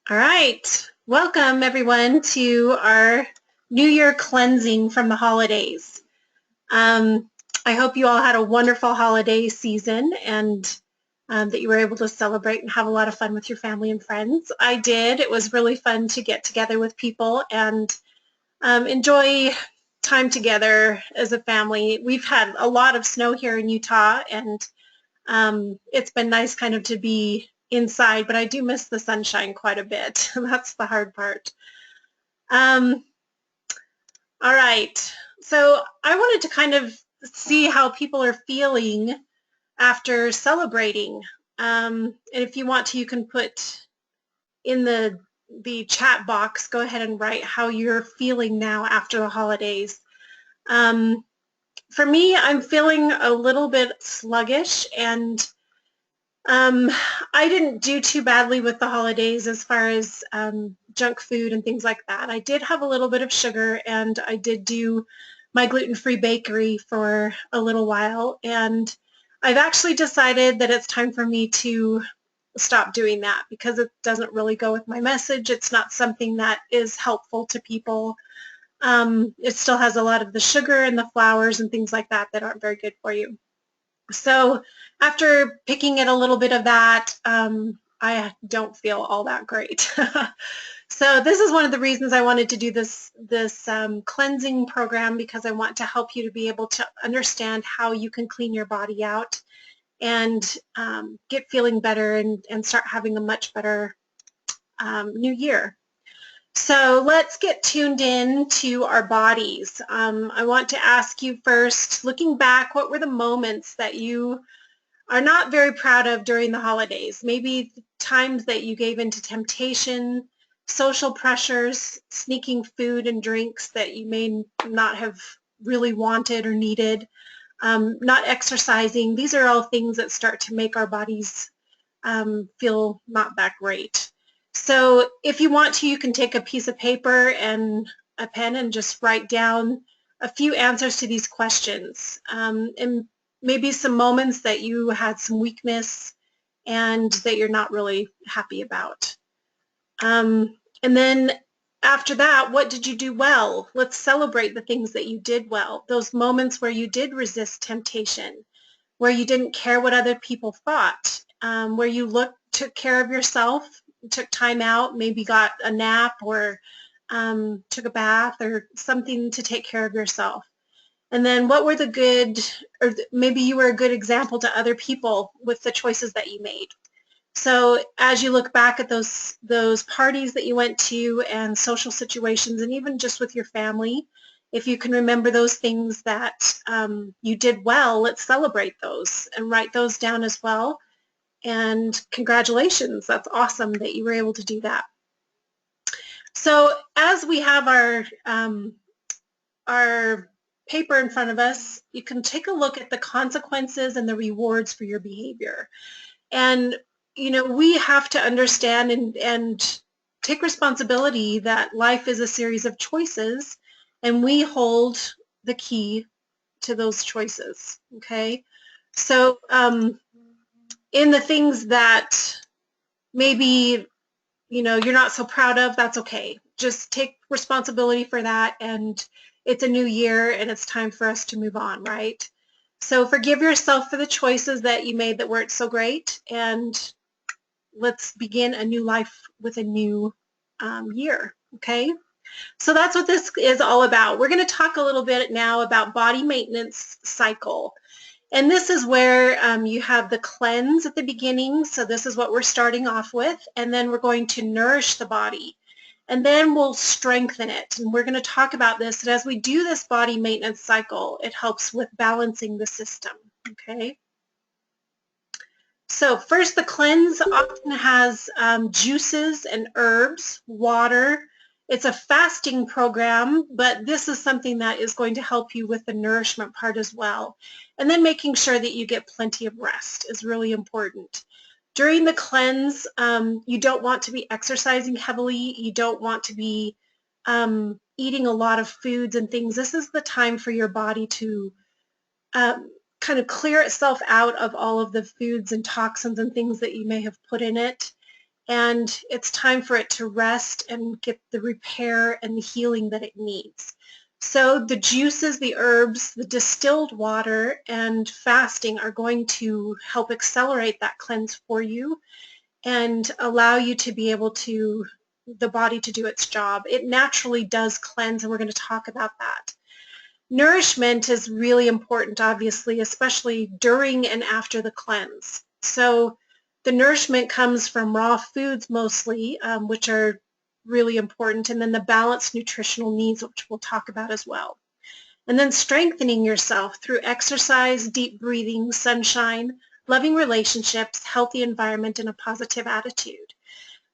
All right. Welcome, everyone, to our New Year cleansing from the holidays. Um, I hope you all had a wonderful holiday season and that you were able to celebrate and have a lot of fun with your family and friends. I did. It was really fun to get together with people and enjoy time together as a family. We've had a lot of snow here in Utah, and it's been nice kind of to be inside, but I do miss the sunshine quite a bit. That's the hard part. Um, all right. So I wanted to kind of see how people are feeling after celebrating. And if you want to, you can put in the chat box, go ahead and write how you're feeling now after the holidays. Um, for me, I'm feeling a little bit sluggish and Um, I didn't do too badly with the holidays as far as junk food and things like that. I did have a little bit of sugar, and I did do my gluten-free bakery for a little while, and I've actually decided that it's time for me to stop doing that because it doesn't really go with my message. It's not something that is helpful to people. It still has a lot of the sugar and the flours and things like that that aren't very good for you. So after picking at a little bit of that, I don't feel all that great. So this is one of the reasons I wanted to do this cleansing program, because I want to help you to be able to understand how you can clean your body out and get feeling better and start having a much better new year. So let's get tuned in to our bodies. I want to ask you first, looking back, what were the moments that you are not very proud of during the holidays? Maybe times that you gave into temptation, social pressures, sneaking food and drinks that you may not have really wanted or needed, not exercising. These are all things that start to make our bodies feel not that great. So if you want to, you can take a piece of paper and a pen and just write down a few answers to these questions, and maybe some moments that you had some weakness and that you're not really happy about. And then after that, what did you do well? Let's celebrate the things that you did well, those moments where you did resist temptation, where you didn't care what other people thought, where you took care of yourself, took time out, maybe got a nap or took a bath or something to take care of yourself. And then what were the good, or maybe you were a good example to other people with the choices that you made. So as you look back at those parties that you went to and social situations, and even just with your family, if you can remember those things that you did well, let's celebrate those and write those down as well. And congratulations, that's awesome that you were able to do that. So as we have our paper in front of us, you can take a look at the consequences and the rewards for your behavior. And, you know, we have to understand and take responsibility that life is a series of choices, and we hold the key to those choices, okay? So in the things that maybe, you know, you're not so proud of, that's okay. Just take responsibility for that, and it's a new year, and it's time for us to move on, right? So forgive yourself for the choices that you made that weren't so great, and let's begin a new life with a new year, okay? So that's what this is all about. We're going to talk a little bit now about body maintenance cycle. And this is where you have the cleanse at the beginning. So this is what we're starting off with. And then we're going to nourish the body. And then we'll strengthen it. And we're going to talk about this. And as we do this body maintenance cycle, it helps with balancing the system, okay? So first, the cleanse often has juices and herbs, water. It's a fasting program, but this is something that is going to help you with the nourishment part as well. And then making sure that you get plenty of rest is really important. During the cleanse, you don't want to be exercising heavily. You don't want to be eating a lot of foods and things. This is the time for your body to kind of clear itself out of all of the foods and toxins and things that you may have put in it. and it's time for it to rest and get the repair and the healing that it needs. So the juices, the herbs, the distilled water, and fasting are going to help accelerate that cleanse for you and allow you to be able to, the body to do its job. It naturally does cleanse, and we're going to talk about that. Nourishment is really important, obviously, especially during and after the cleanse. So the nourishment comes from raw foods mostly, which are really important, and then the balanced nutritional needs, which we'll talk about as well. And then strengthening yourself through exercise, deep breathing, sunshine, loving relationships, healthy environment, and a positive attitude.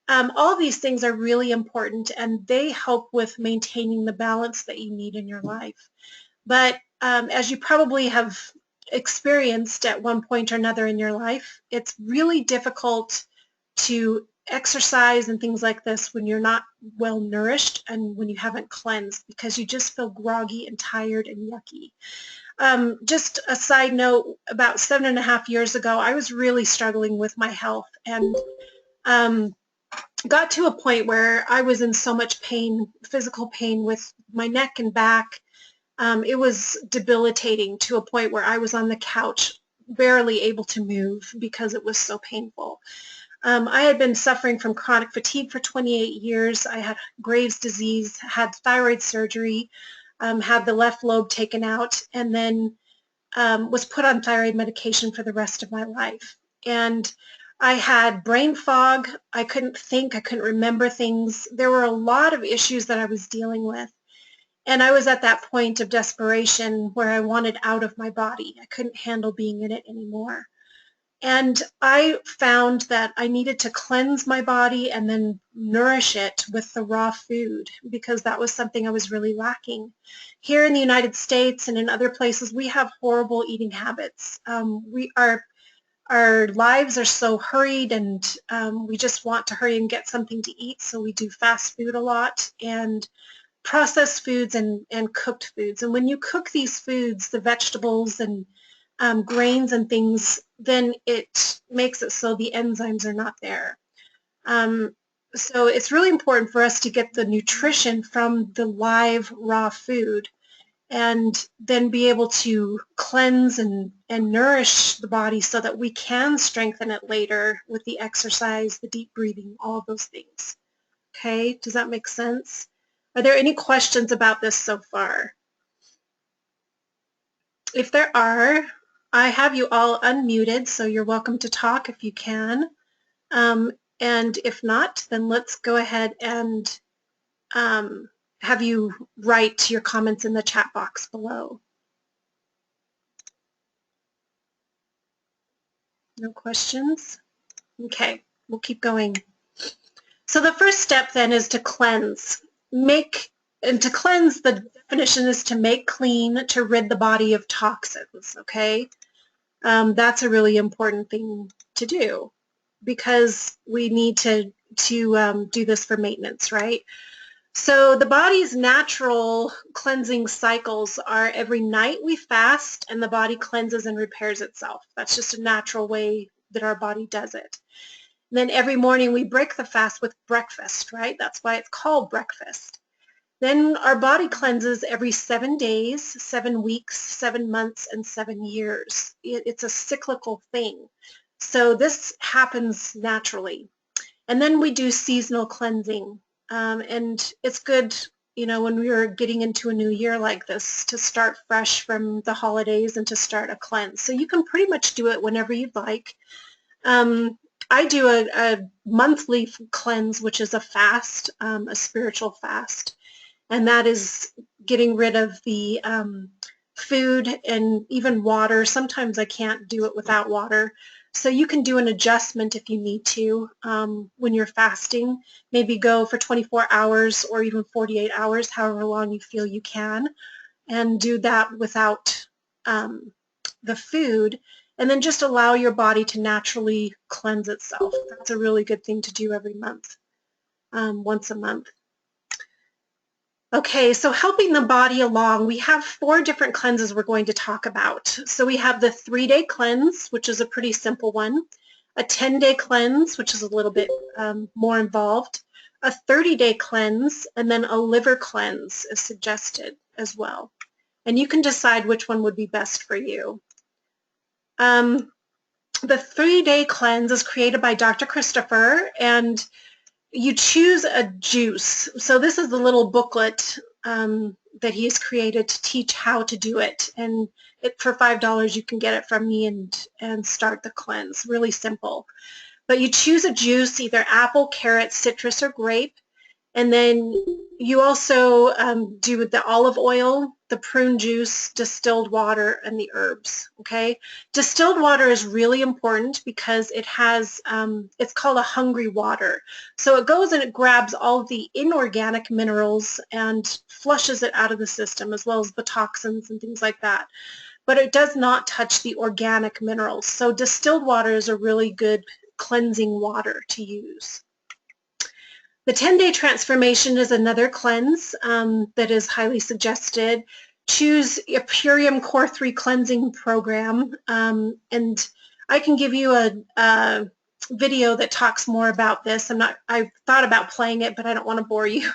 All these things are really important, and they help with maintaining the balance that you need in your life. But as you probably have experienced at one point or another in your life, it's really difficult to exercise and things like this when you're not well nourished and when you haven't cleansed, because you just feel groggy and tired and yucky. Just a side note, about 7.5 years ago, I was really struggling with my health, and got to a point where I was in so much pain, physical pain with my neck and back. It was debilitating to a point where I was on the couch barely able to move because it was so painful. I had been suffering from chronic fatigue for 28 years. I had Graves' disease, had thyroid surgery, had the left lobe taken out, and then was put on thyroid medication for the rest of my life. And I had brain fog. I couldn't think. I couldn't remember things. There were a lot of issues that I was dealing with. And I was at that point of desperation where I wanted out of my body. I couldn't handle being in it anymore. And I found that I needed to cleanse my body and then nourish it with the raw food, because that was something I was really lacking. Here in the United States and in other places, we have horrible eating habits. Our lives are so hurried, and we just want to hurry and get something to eat, so we do fast food a lot and processed foods and cooked foods. And when you cook these foods, the vegetables and grains and things, then it makes it so the enzymes are not there. So it's really important for us to get the nutrition from the live raw food, and then be able to cleanse and nourish the body so that we can strengthen it later with the exercise, the deep breathing, all of those things. Okay, does that make sense? Are there any questions about this so far? If there are, I have you all unmuted, so you're welcome to talk if you can. And if not, then let's go ahead and have you write your comments in the chat box below. No questions? Okay, we'll keep going. So the first step then is to cleanse. To cleanse, the definition is to make clean, to rid the body of toxins, okay? That's a really important thing to do, because we need to do this for maintenance, right? So the body's natural cleansing cycles are every night we fast and the body cleanses and repairs itself. That's just a natural way that our body does it. And then every morning we break the fast with breakfast, right? That's why it's called breakfast. Then our body cleanses every 7 days, 7 weeks, 7 months, and 7 years. It's a cyclical thing. So this happens naturally. And then we do seasonal cleansing. And it's good, you know, when we are getting into a new year like this, to start fresh from the holidays and to start a cleanse. So you can pretty much do it whenever you'd like. I do a monthly cleanse, which is a fast, a spiritual fast. And that is getting rid of the food and even water. Sometimes I can't do it without water. So you can do an adjustment if you need to when you're fasting. Maybe go for 24 hours or even 48 hours, however long you feel you can, and do that without the food, and then just allow your body to naturally cleanse itself. That's a really good thing to do every month, once a month. Okay, so helping the body along, we have 4 different cleanses we're going to talk about. So we have the 3-day cleanse, which is a pretty simple one. a 10-day cleanse, which is a little bit more involved, a 30-day cleanse, and then a liver cleanse is suggested as well. And you can decide which one would be best for you. The 3-day cleanse is created by Dr. Christopher, and you choose a juice. So this is the little booklet that he has created to teach how to do it. And for $5 you can get it from me and start the cleanse. Really simple. But you choose a juice, either apple, carrot, citrus, or grape. And then you also do the olive oil, the prune juice, distilled water, and the herbs, okay? Distilled water is really important because it has, it's called a hungry water. So it goes and it grabs all of the inorganic minerals and flushes it out of the system, as well as the toxins and things like that. But it does not touch the organic minerals. So distilled water is a really good cleansing water to use. The 10-day transformation is another cleanse that is highly suggested. Choose a Purium Core 3 cleansing program, and I can give you a video that talks more about this. I thought about playing it, but I don't want to bore you.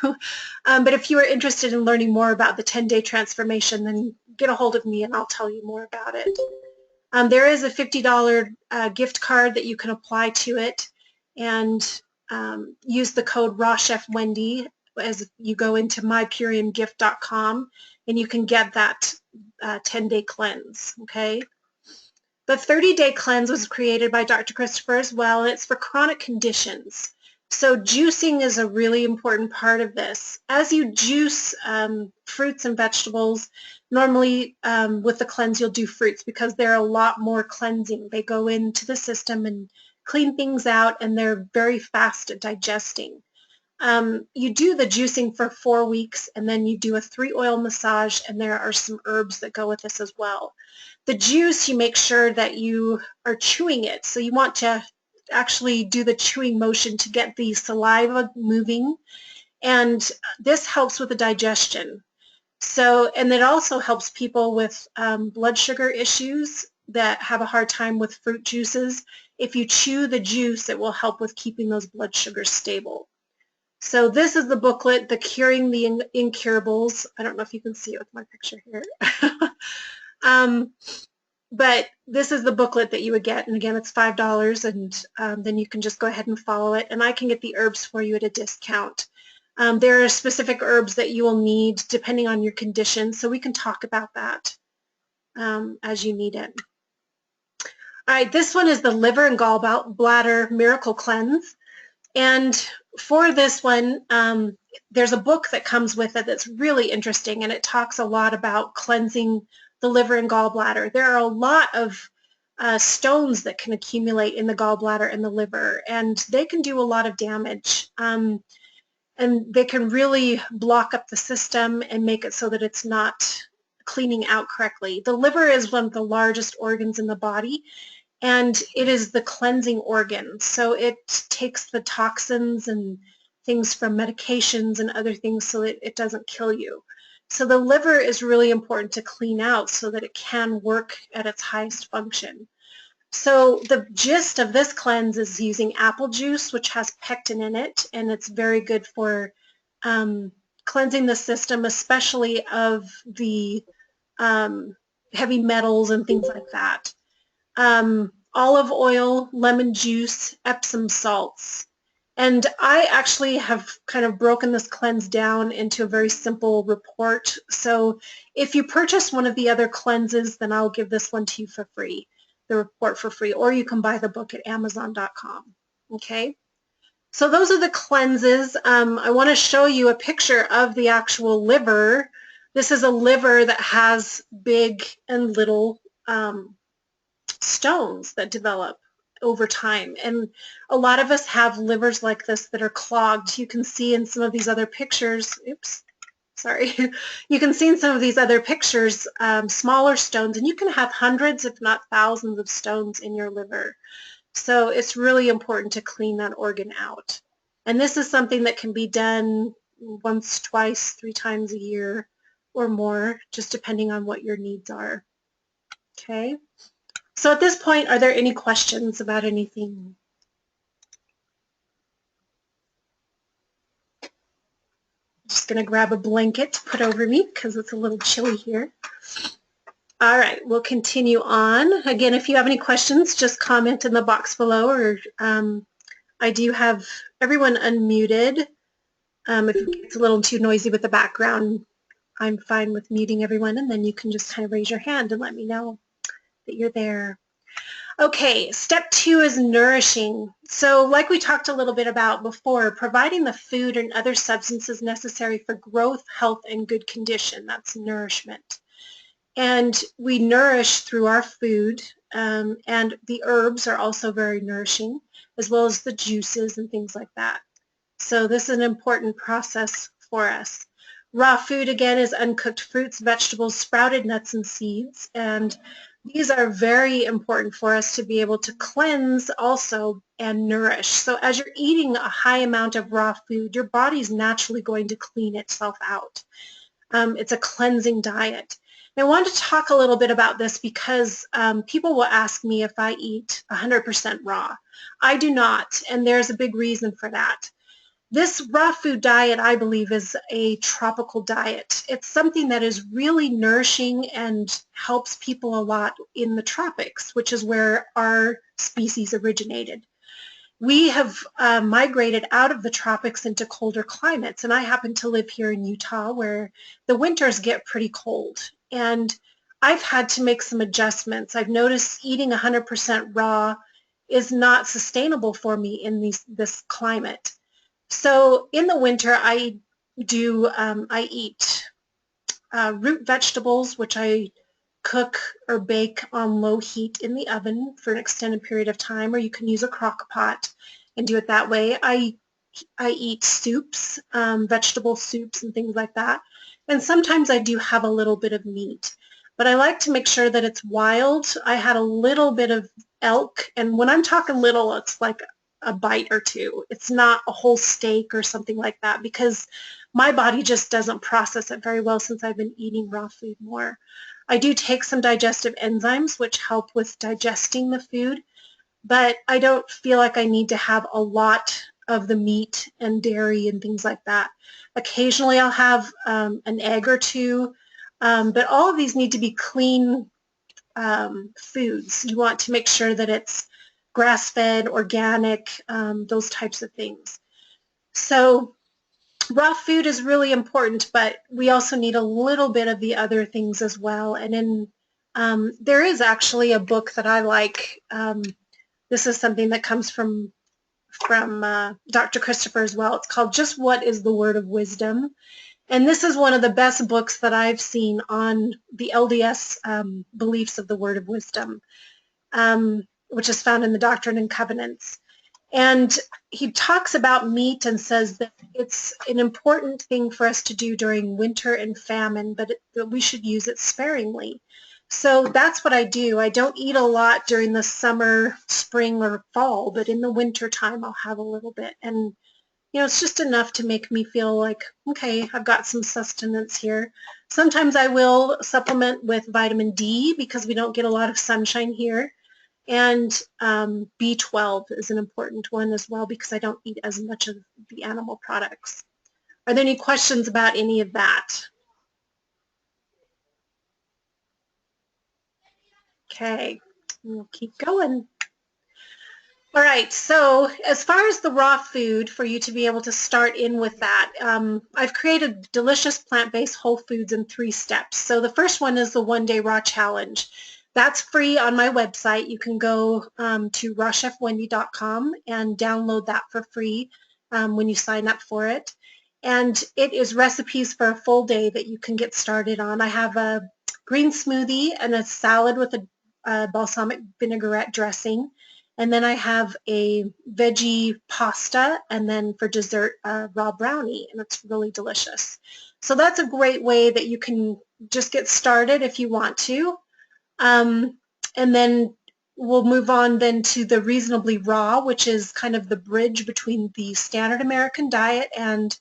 But if you are interested in learning more about the 10-day transformation, then get a hold of me and I'll tell you more about it. There is a $50 gift card that you can apply to it, and use the code RawChefWendy as you go into mypuriumgift.com, and you can get that 10-day cleanse, okay? The 30-day cleanse was created by Dr. Christopher as well, and it's for chronic conditions. So juicing is a really important part of this. As you juice fruits and vegetables, normally with the cleanse you'll do fruits because they're a lot more cleansing. They go into the system and clean things out, and they're very fast at digesting. You do the juicing for 4 weeks, and then you do a 3-oil massage, and there are some herbs that go with this as well. The juice, you make sure that you are chewing it. So you want to actually do the chewing motion to get the saliva moving, and this helps with the digestion. So, and it also helps people with blood sugar issues that have a hard time with fruit juices. If you chew the juice, it will help with keeping those blood sugars stable. So this is the booklet, The Curing the Incurables. I don't know if you can see it with my picture here. But this is the booklet that you would get, and again, it's $5, and then you can just go ahead and follow it, and I can get the herbs for you at a discount. There are specific herbs that you will need depending on your condition, so we can talk about that as you need it. All right, this one is the Liver and Gallbladder Miracle Cleanse, and for this one, there's a book that comes with it that's really interesting, and it talks a lot about cleansing the liver and gallbladder. There are a lot of stones that can accumulate in the gallbladder and the liver, and they can do a lot of damage. And they can really block up the system and make it so that it's not cleaning out correctly. The liver is one of the largest organs in the body, and it is the cleansing organ. So it takes the toxins and things from medications and other things so that it doesn't kill you. So the liver is really important to clean out so that it can work at its highest function. So the gist of this cleanse is using apple juice, which has pectin in it, and it's very good for cleansing the system, especially of the heavy metals and things like that. Olive oil, lemon juice, Epsom salts. And I actually have kind of broken this cleanse down into a very simple report. So if you purchase one of the other cleanses, then I'll give this one to you for free, the report for free, or you can buy the book at Amazon.com. Okay? So those are the cleanses. I want to show you a picture of the actual liver. This is a liver that has big and little stones that develop over time, and a lot of us have livers like this that are clogged. You can see in some of these other pictures, oops, sorry, you can see in some of these other pictures smaller stones, and you can have hundreds if not thousands of stones in your liver. So it's really important to clean that organ out, and this is something that can be done once, twice, 3 times a year or more, just depending on what your needs are. Okay. So at this point, are there any questions about anything? Just going to grab a blanket to put over me because it's a little chilly here. All right, we'll continue on. Again, if you have any questions, just comment in the box below, or I do have everyone unmuted. If it's a little too noisy with the background, I'm fine with muting everyone, and then you can just kind of raise your hand and let me know that you're there. Okay, step 2 is nourishing. So like we talked a little bit about before, providing the food and other substances necessary for growth, health, and good condition. That's nourishment. And we nourish through our food, and the herbs are also very nourishing, as well as the juices and things like that. So this is an important process for us. Raw food, again, is uncooked fruits, vegetables, sprouted nuts, and seeds. And these are very important for us to be able to cleanse also and nourish. So as you're eating a high amount of raw food, your body's naturally going to clean itself out. It's a cleansing diet. And I wanted to talk a little bit about this because people will ask me if I eat 100% raw. I do not, and there's a big reason for that. This raw food diet, I believe, is a tropical diet. It's something that is really nourishing and helps people a lot in the tropics, which is where our species originated. We have migrated out of the tropics into colder climates, and I happen to live here in Utah where the winters get pretty cold. And I've had to make some adjustments. I've noticed eating 100% raw is not sustainable for me in this climate. So in the winter, I eat root vegetables, which I cook or bake on low heat in the oven for an extended period of time, or you can use a crock pot and do it that way. I eat soups, vegetable soups and things like that. And sometimes I do have a little bit of meat. But I like to make sure that it's wild. I had a little bit of elk, and when I'm talking little, it's like a bite or two. It's not a whole steak or something like that because my body just doesn't process it very well since I've been eating raw food more. I do take some digestive enzymes which help with digesting the food, but I don't feel like I need to have a lot of the meat and dairy and things like that. Occasionally I'll have an egg or two, but all of these need to be clean foods. You want to make sure that it's grass-fed, organic, those types of things. So raw food is really important, but we also need a little bit of the other things as well. And there is actually a book that I like. This is something that comes from Dr. Christopher as well. It's called Just What is the Word of Wisdom? And this is one of the best books that I've seen on the LDS beliefs of the Word of Wisdom, which is found in the Doctrine and Covenants. And he talks about meat and says that it's an important thing for us to do during winter and famine, but that we should use it sparingly. So that's what I do. I don't eat a lot during the summer, spring, or fall, but in the winter time I'll have a little bit. And you know, it's just enough to make me feel like, okay, I've got some sustenance here. Sometimes I will supplement with vitamin D because we don't get a lot of sunshine here. And B12 is an important one as well because I don't eat as much of the animal products. Are there any questions about any of that? Okay, we'll keep going. All right, so as far as the raw food, for you to be able to start in with that, I've created delicious plant-based whole foods in 3 steps. So the first one is the 1-day raw challenge. That's free on my website. You can go to rawchefwendy.com and download that for free when you sign up for it. And it is recipes for a full day that you can get started on. I have a green smoothie and a salad with a balsamic vinaigrette dressing. And then I have a veggie pasta, and then for dessert, raw brownie, and it's really delicious. So that's a great way that you can just get started if you want to. And then we'll move on then to the reasonably raw, which is kind of the bridge between the standard American diet and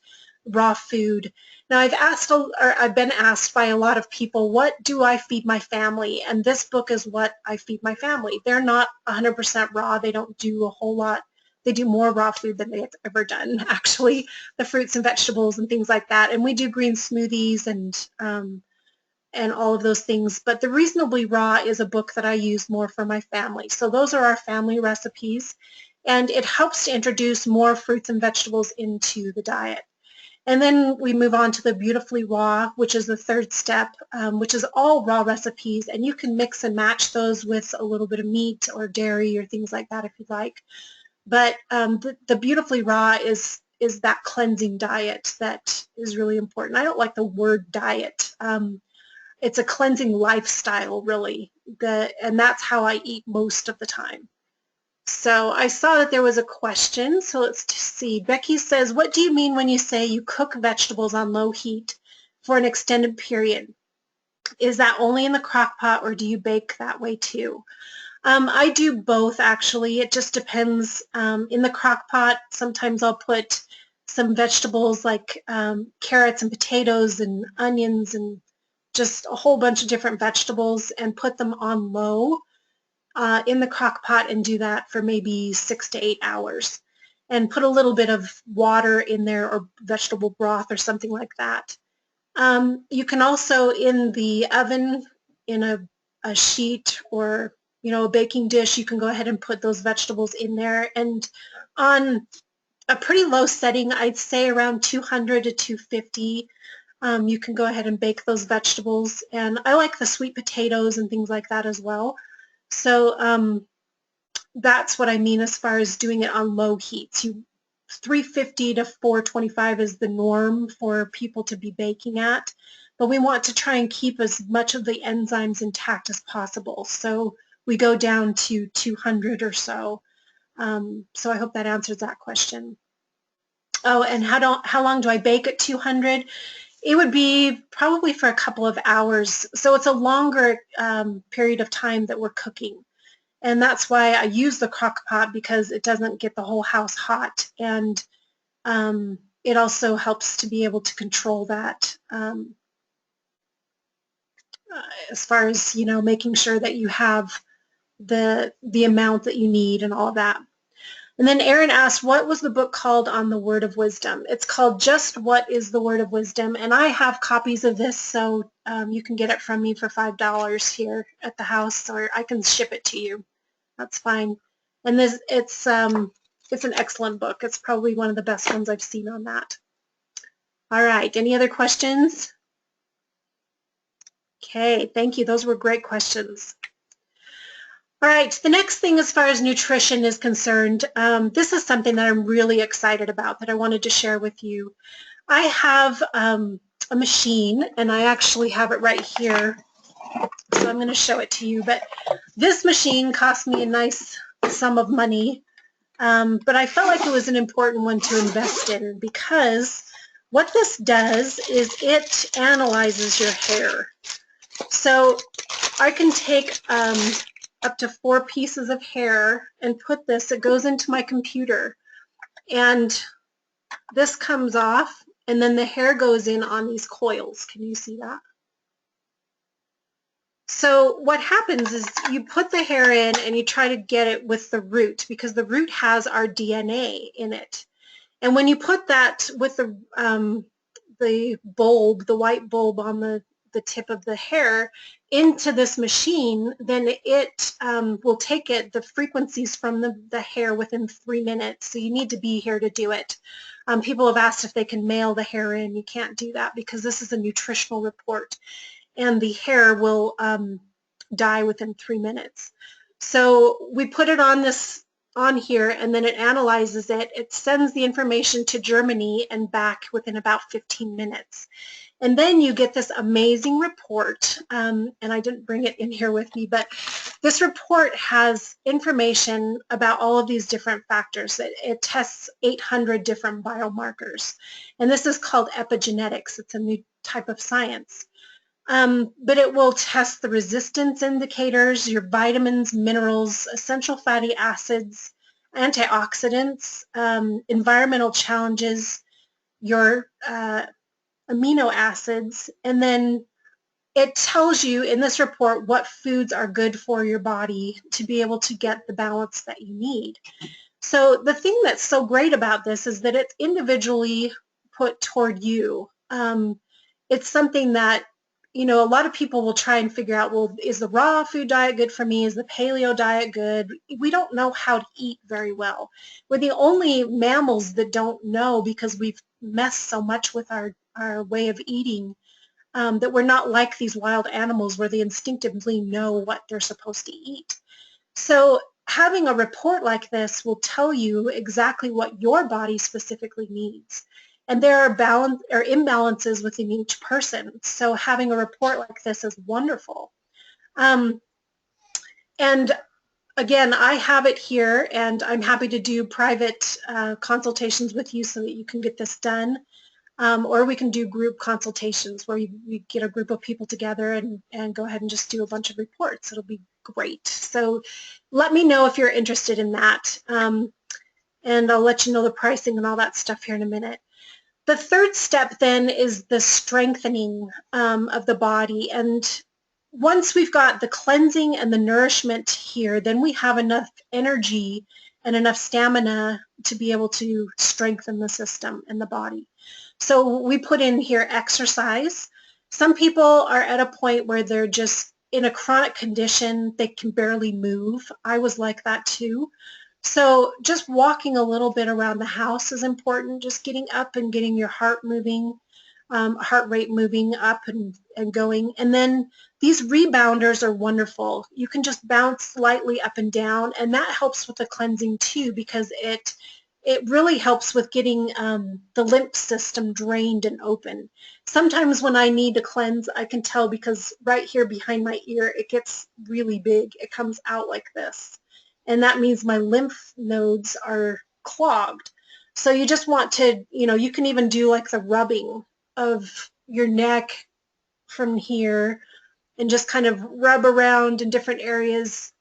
raw food. Now I've been asked by a lot of people, what do I feed my family? And this book is what I feed my family. They're not 100% raw. They don't do a whole lot. They do more raw food than they've ever done, actually, the fruits and vegetables and things like that. And we do green smoothies and all of those things. But The Reasonably Raw is a book that I use more for my family. So those are our family recipes. And it helps to introduce more fruits and vegetables into the diet. And then we move on to the Beautifully Raw, which is the third step, which is all raw recipes. And you can mix and match those with a little bit of meat or dairy or things like that if you'd like. But the Beautifully Raw is that cleansing diet that is really important. I don't like the word diet. It's a cleansing lifestyle, really, and that's how I eat most of the time. So I saw that there was a question, so let's see. Becky says, what do you mean when you say you cook vegetables on low heat for an extended period? Is that only in the crock pot, or do you bake that way too? I do both, actually. It just depends. In the crock pot, sometimes I'll put some vegetables like carrots and potatoes and onions and just a whole bunch of different vegetables and put them on low in the crock pot and do that for maybe 6 to 8 hours and put a little bit of water in there or vegetable broth or something like that. You can also, in the oven, in a sheet or a baking dish, you can go ahead and put those vegetables in there, and on a pretty low setting, I'd say around 200 to 250, you can go ahead and bake those vegetables. And I like the sweet potatoes and things like that as well. So that's what I mean as far as doing it on low heat. 350 to 425 is the norm for people to be baking at, but we want to try and keep as much of the enzymes intact as possible. So we go down to 200 or so. So I hope that answers that question. Oh, and how long do I bake at 200? It would be probably for a couple of hours. So it's a longer period of time that we're cooking. And that's why I use the crock pot, because it doesn't get the whole house hot. And it also helps to be able to control that as far as, making sure that you have the amount that you need and all of that. And then Erin asked, what was the book called on the Word of Wisdom? It's called Just What is the Word of Wisdom? And I have copies of this, so you can get it from me for $5 here at the house, or I can ship it to you. That's fine. And it's an excellent book. It's probably one of the best ones I've seen on that. All right, any other questions? Okay, thank you. Those were great questions. All right, the next thing as far as nutrition is concerned, this is something that I'm really excited about that I wanted to share with you. I have a machine, and I actually have it right here, so I'm going to show it to you. But this machine cost me a nice sum of money, but I felt like it was an important one to invest in, because what this does is it analyzes your hair. So I can take up to 4 pieces of hair and put this, it goes into my computer, and this comes off, and then the hair goes in on these coils. Can you see that? So what happens is you put the hair in and you try to get it with the root, because the root has our DNA in it. And when you put that with the bulb, the white bulb on the tip of the hair into this machine, then it will take the frequencies from the hair within 3 minutes. So you need to be here to do it. People have asked if they can mail the hair in. You can't do that, because this is a nutritional report, and the hair will die within 3 minutes. So we put it on here, and then it analyzes it. It sends the information to Germany and back within about 15 minutes. And then you get this amazing report, and I didn't bring it in here with me, but this report has information about all of these different factors. It tests 800 different biomarkers, and this is called epigenetics. It's a new type of science. But it will test the resistance indicators, your vitamins, minerals, essential fatty acids, antioxidants, environmental challenges, your amino acids, and then it tells you in this report what foods are good for your body to be able to get the balance that you need. So the thing that's so great about this is that it's individually put toward you. It's something that, a lot of people will try and figure out, well, is the raw food diet good for me? Is the paleo diet good? We don't know how to eat very well. We're the only mammals that don't know because we've messed so much with our way of eating, that we're not like these wild animals where they instinctively know what they're supposed to eat. So having a report like this will tell you exactly what your body specifically needs. And there are balance or imbalances within each person. So having a report like this is wonderful. And again, I have it here, and I'm happy to do private consultations with you so that you can get this done. Or we can do group consultations where we get a group of people together and go ahead and just do a bunch of reports. It'll be great. So let me know if you're interested in that. And I'll let you know the pricing and all that stuff here in a minute. The third step then is the strengthening of the body. And once we've got the cleansing and the nourishment here, then we have enough energy and enough stamina to be able to strengthen the system and the body. So we put in here exercise. Some people are at a point where they're just in a chronic condition, they can barely move. I was like that too. So just walking a little bit around the house is important, just getting up and getting your heart moving, heart rate moving up and going. And then these rebounders are wonderful. You can just bounce slightly up and down, and that helps with the cleansing too, because it really helps with getting the lymph system drained and open. Sometimes when I need to cleanse, I can tell because right here behind my ear, it gets really big. It comes out like this. And that means my lymph nodes are clogged. So you just want to, you can even do like the rubbing of your neck from here and just kind of rub around in different areas.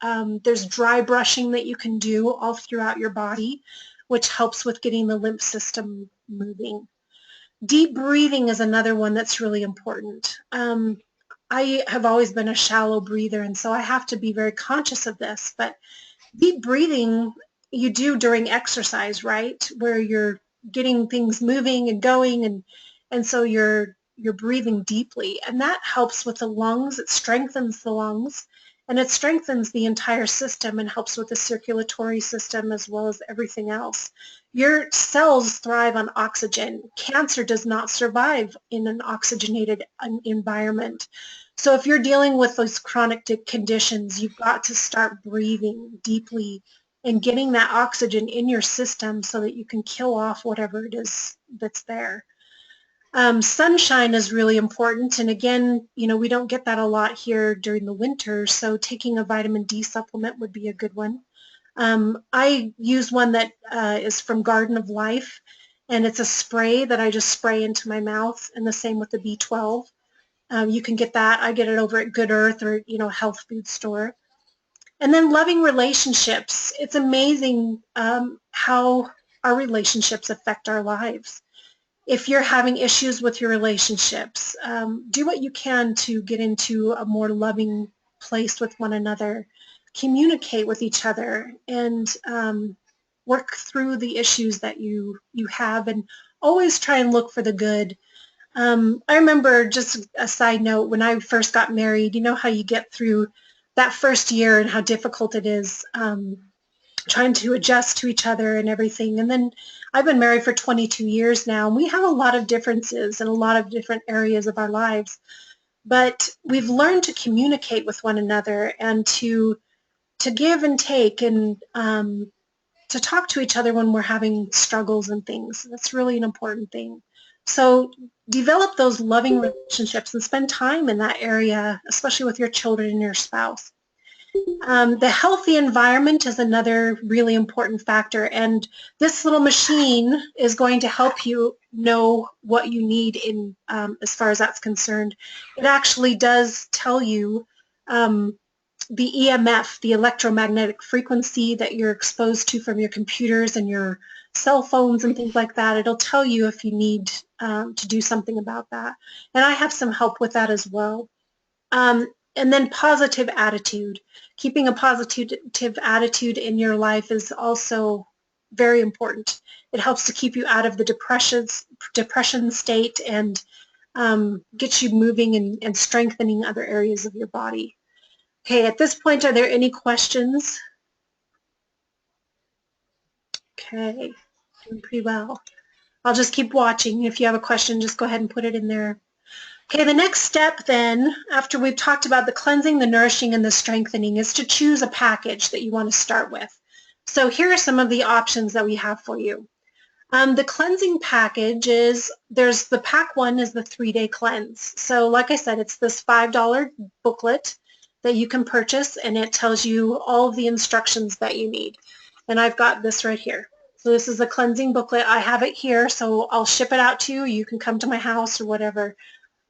There's dry brushing that you can do all throughout your body, which helps with getting the lymph system moving. Deep breathing is another one that's really important. I have always been a shallow breather, and so I have to be very conscious of this, but deep breathing you do during exercise, right? Where you're getting things moving and going, and so you're breathing deeply, and that helps with the lungs. It strengthens the lungs, and it strengthens the entire system and helps with the circulatory system as well as everything else. Your cells thrive on oxygen. Cancer does not survive in an oxygenated environment. So if you're dealing with those chronic conditions, you've got to start breathing deeply and getting that oxygen in your system so that you can kill off whatever it is that's there. Sunshine is really important, and again, we don't get that a lot here during the winter, so taking a vitamin D supplement would be a good one. I use one that is from Garden of Life, and it's a spray that I just spray into my mouth, and the same with the B12. You can get that. I get it over at Good Earth or, health food store. And then loving relationships. It's amazing how our relationships affect our lives. If you're having issues with your relationships, do what you can to get into a more loving place with one another. Communicate with each other and work through the issues that you have, and always try and look for the good. I remember, just a side note, when I first got married, you know how you get through that first year and how difficult it is trying to adjust to each other and everything. And then I've been married for 22 years now, and we have a lot of differences in a lot of different areas of our lives. But we've learned to communicate with one another and to give and take, and to talk to each other when we're having struggles and things. That's really an important thing. So develop those loving relationships and spend time in that area, especially with your children and your spouse. The healthy environment is another really important factor, and this little machine is going to help you know what you need in as far as that's concerned. It actually does tell you the EMF, the electromagnetic frequency that you're exposed to from your computers and your cell phones and things like that. It'll tell you if you need to do something about that. And I have some help with that as well. And then positive attitude. Keeping a positive attitude in your life is also very important. It helps to keep you out of the depression state and get you moving and strengthening other areas of your body. Okay, at this point, are there any questions? Okay, doing pretty well. I'll just keep watching. If you have a question, just go ahead and put it in there. Okay, the next step then, after we've talked about the cleansing, the nourishing, and the strengthening, is to choose a package that you want to start with. So here are some of the options that we have for you. The cleansing package is, there's the pack one is the 3-day cleanse. So like I said, it's this $5 booklet that you can purchase, and it tells you all of the instructions that you need. And I've got this right here. So this is a cleansing booklet. I have it here, so I'll ship it out to you. You can come to my house or whatever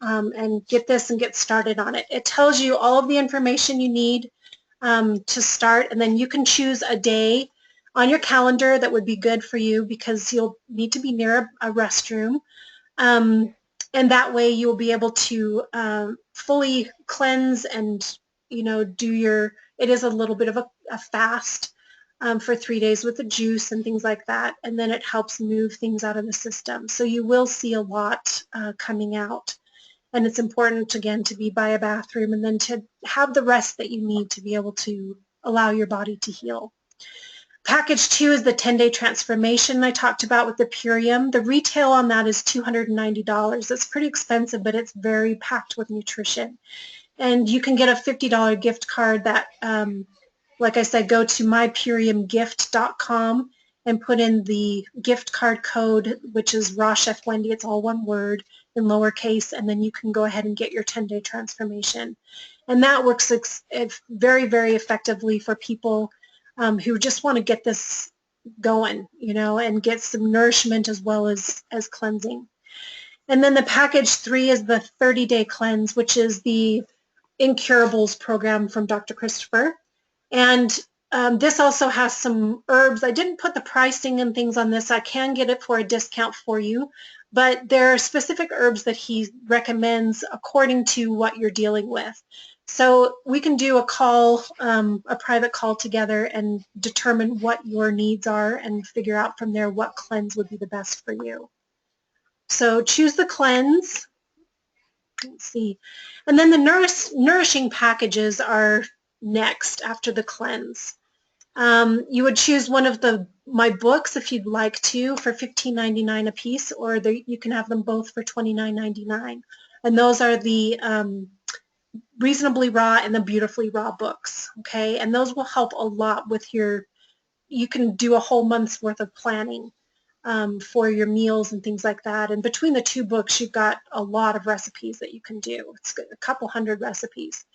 and get this and get started on it. It tells you all of the information you need to start, and then you can choose a day on your calendar that would be good for you because you'll need to be near a restroom. And that way you'll be able to fully cleanse and, do it is a little bit of a fast for 3 days with the juice and things like that. And then it helps move things out of the system. So you will see a lot coming out. And it's important, again, to be by a bathroom and then to have the rest that you need to be able to allow your body to heal. Package 2 is the 10-day transformation I talked about with the Purium. The retail on that is $290. It's pretty expensive, but it's very packed with nutrition. And you can get a $50 gift card that, like I said, go to mypuriumgift.com and put in the gift card code, which is Raw Chef Wendy. It's all one word in lowercase, and then you can go ahead and get your 10-day transformation. And that works very, very effectively for people who just want to get this going, and get some nourishment as well as cleansing. And then the package 3 is the 30-day cleanse, which is the Incurables program from Dr. Christopher. And this also has some herbs. I didn't put the pricing and things on this. I can get it for a discount for you, but there are specific herbs that he recommends according to what you're dealing with. So we can do a call, a private call together and determine what your needs are and figure out from there what cleanse would be the best for you. So choose the cleanse. Let's see. And then the nourishing packages are next after the cleanse. You would choose one of my books if you'd like to for $15.99 a piece, or you can have them both for $29.99. And those are the Reasonably Raw and the Beautifully Raw books, okay? And those will help a lot with you can do a whole month's worth of planning for your meals and things like that. And between the two books, you've got a lot of recipes that you can do. It's a couple hundred recipes.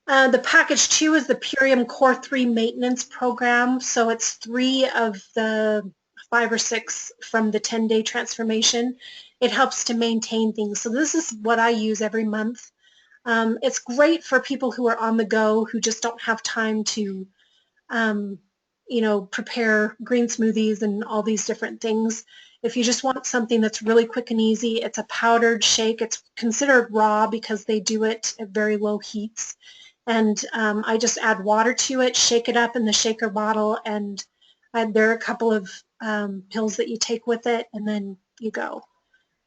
The package 2 is the Purium Core 3 maintenance program. So it's 3 of the 5 or 6 from the 10-day transformation. It helps to maintain things. So this is what I use every month. It's great for people who are on the go, who just don't have time to prepare green smoothies and all these different things. If you just want something that's really quick and easy, it's a powdered shake. It's considered raw because they do it at very low heats. And I just add water to it, shake it up in the shaker bottle, and there are a couple of pills that you take with it, and then you go.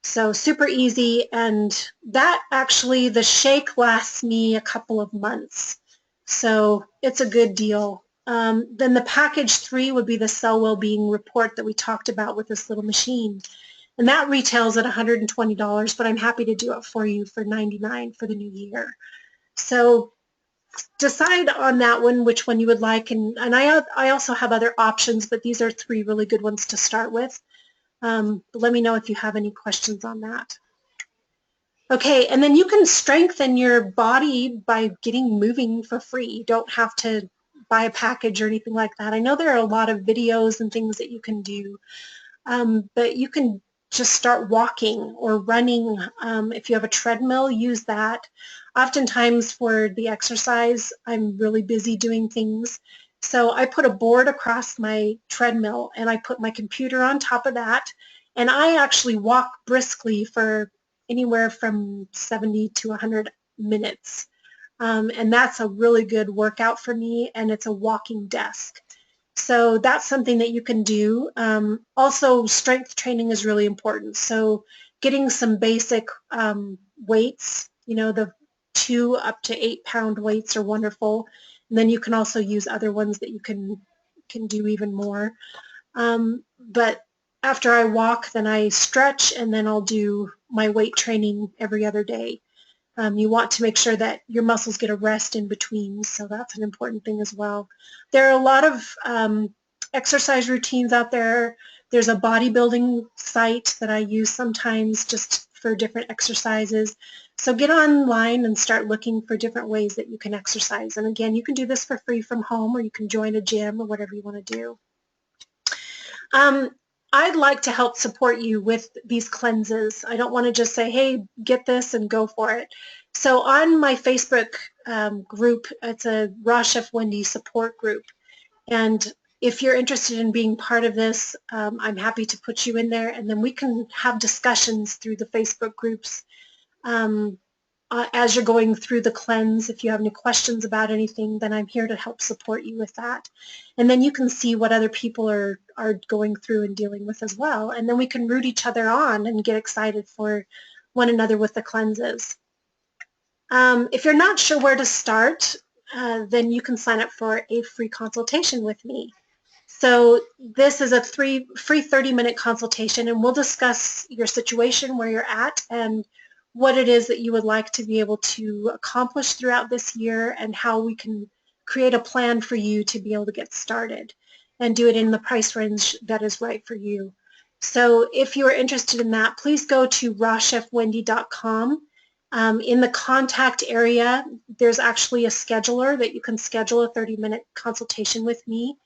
So super easy, and that actually, the shake lasts me a couple of months. So it's a good deal. Then the package 3 would be the Cell Wellbeing Report that we talked about with this little machine. And that retails at $120, but I'm happy to do it for you for $99 for the new year. So decide on that one, which one you would like. And I also have other options, but these are 3 really good ones to start with. But let me know if you have any questions on that. Okay, and then you can strengthen your body by getting moving for free. You don't have to buy a package or anything like that. I know there are a lot of videos and things that you can do, but you can just start walking or running. If you have a treadmill, use that. Oftentimes for the exercise, I'm really busy doing things, So I put a board across my treadmill and I put my computer on top of that, and I actually walk briskly for anywhere from 70 to 100 minutes. And that's a really good workout for me, and it's a walking desk. So that's something that you can do. Also, strength training is really important. So getting some basic weights, the 2 up to 8 pound weights are wonderful. And then you can also use other ones that you can do even more. But after I walk, then I stretch, and then I'll do my weight training every other day. You want to make sure that your muscles get a rest in between, so that's an important thing as well. There are a lot of exercise routines out there. There's a bodybuilding site that I use sometimes just for different exercises. So get online and start looking for different ways that you can exercise. And again, you can do this for free from home, or you can join a gym or whatever you want to do. I'd like to help support you with these cleanses. I don't want to just say, hey, get this and go for it. So on my Facebook group, it's a Raw Chef Wendy support group. And if you're interested in being part of this, I'm happy to put you in there, and then we can have discussions through the Facebook groups as you're going through the cleanse. If you have any questions about anything, then I'm here to help support you with that. And then you can see what other people are going through and dealing with as well. And then we can root each other on and get excited for one another with the cleanses. If you're not sure where to start, then you can sign up for a free consultation with me. So this is a free 30-minute consultation, and we'll discuss your situation, where you're at, and what it is that you would like to be able to accomplish throughout this year, and how we can create a plan for you to be able to get started and do it in the price range that is right for you. So if you are interested in that, please go to rawchefwendy.com. In the contact area, there's actually a scheduler that you can schedule a 30-minute consultation with me.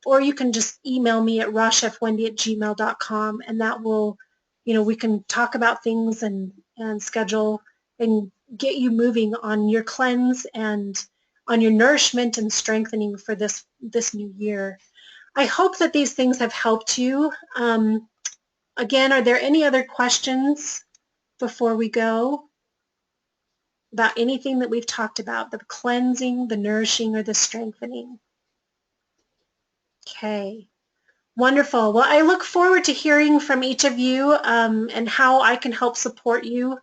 Or you can just email me at rawchefwendy@gmail.com, and that will, we can talk about things and schedule and get you moving on your cleanse and on your nourishment and strengthening for this new year. I hope that these things have helped you. Again, are there any other questions before we go about anything that we've talked about, the cleansing, the nourishing, or the strengthening? Okay. Wonderful. Well, I look forward to hearing from each of you and how I can help support you.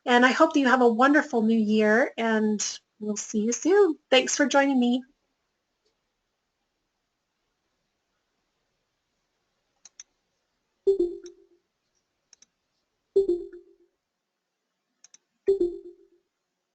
And I hope that you have a wonderful new year, and we'll see you soon. Thanks for joining me.